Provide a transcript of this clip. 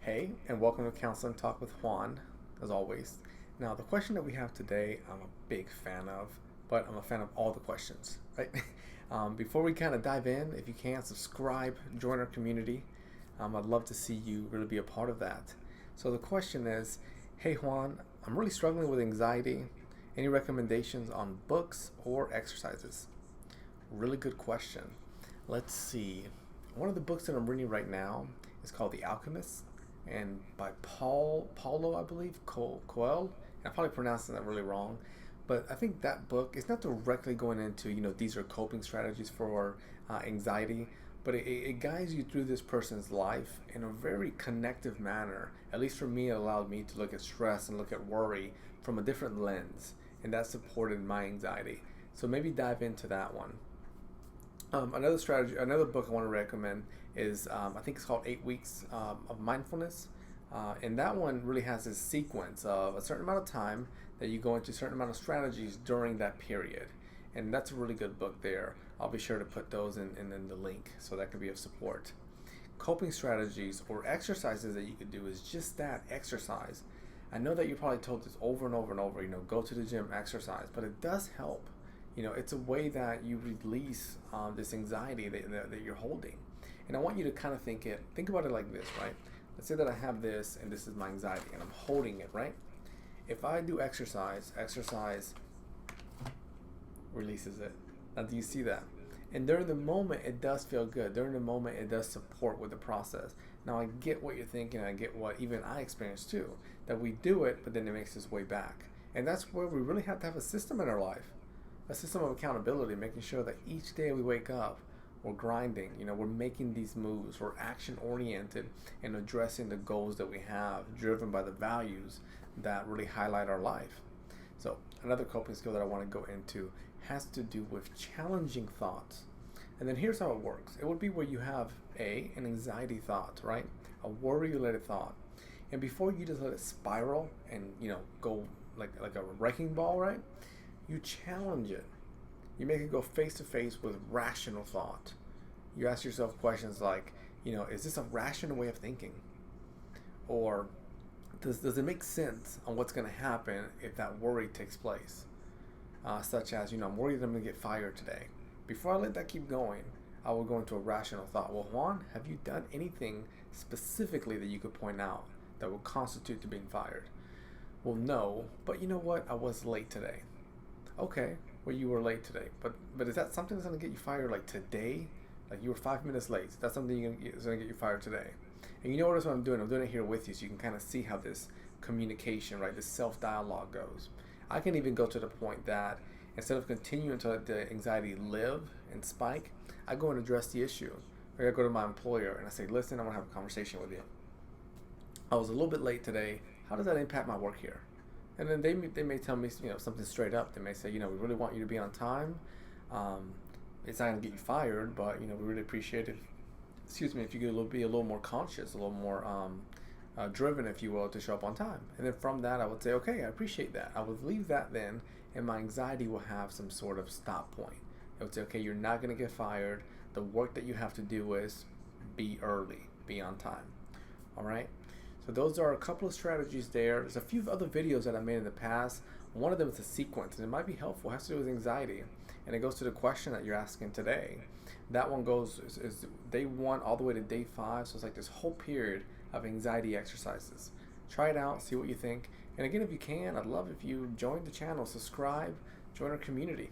Hey, and welcome to Counseling Talk with Juan, as always. Now, the question that we have today, I'm a big fan of, but I'm a fan of all the questions, right? Before we kind of dive in, if you can, subscribe, join our community. I'd love to see you really be a part of that. So the question is, hey Juan, I'm really struggling with anxiety. Any recommendations on books or exercises? Really good question. Let's see. One of the books that I'm reading right now is called The Alchemist, and by Paulo, I believe, Coelho. I probably pronouncing that really wrong, but I think that book is not directly going into these are coping strategies for anxiety, but it guides you through this person's life in a very connective manner. At least for me, it allowed me to look at stress and look at worry from a different lens, and that supported my anxiety. So maybe dive into that one. Another book I want to recommend is I think it's called 8 Weeks of Mindfulness, and that one really has this sequence of a certain amount of time that you go into a certain amount of strategies during that period, and that's a really good book there. I'll be sure to put those in the link so that can be of support. Coping strategies or exercises that you could do is just that exercise. I know that you're probably told this over and over and over. Go to the gym, exercise, but it does help. It's a way that you release this anxiety that you're holding. And I want you to kind of think about it like this, right? Let's say that I have this and this is my anxiety and I'm holding it, right? If I do exercise releases it. Now, do you see that? And during the moment, it does feel good. During the moment, it does support with the process. Now, I get what you're thinking. I get what even I experience too, that we do it, but then it makes its way back. And that's where we really have to have a system in our life. A system of accountability, making sure that each day we wake up, we're grinding, we're making these moves, we're action oriented and addressing the goals that we have, driven by the values that really highlight our life. So another coping skill that I want to go into has to do with challenging thoughts. And then here's how it works. It would be where you have an anxiety thought, right? A worry related thought. And before you just let it spiral and, go like a wrecking ball, right? You challenge it. You make it go face to face with rational thought. You ask yourself questions like, is this a rational way of thinking? Or does it make sense on what's going to happen if that worry takes place? Such as, I'm worried that I'm going to get fired today. Before I let that keep going, I will go into a rational thought. Well, Juan, have you done anything specifically that you could point out that would constitute to being fired? Well, no, but you know what? I was late today. Okay, well, you were late today, but is that something that's going to get you fired like today? Like you were 5 minutes late. That's something that's going to get you fired today. And notice what I'm doing? I'm doing it here with you so you can kind of see how this communication, right, this self-dialogue goes. I can even go to the point that instead of continuing to let the anxiety live and spike, I go and address the issue. Or I go to my employer and I say, listen, I want to have a conversation with you. I was a little bit late today. How does that impact my work here? And then they may tell me something straight up. They may say, we really want you to be on time. It's not going to get you fired, but we really appreciate it. Excuse me, if you could be a little more conscious, a little more driven, if you will, to show up on time. And then from that, I would say, okay, I appreciate that. I would leave that then, and my anxiety will have some sort of stop point. I would say, okay, you're not going to get fired. The work that you have to do is be early, be on time. All right. So those are a couple of strategies there. There's a few other videos that I made in the past. One of them is a sequence, and it might be helpful. It has to do with anxiety, and it goes to the question that you're asking today. That one goes is day 1 all the way to day 5. So it's like this whole period of anxiety exercises. Try it out, see what you think. And again, if you can, I'd love if you join the channel, subscribe, join our community.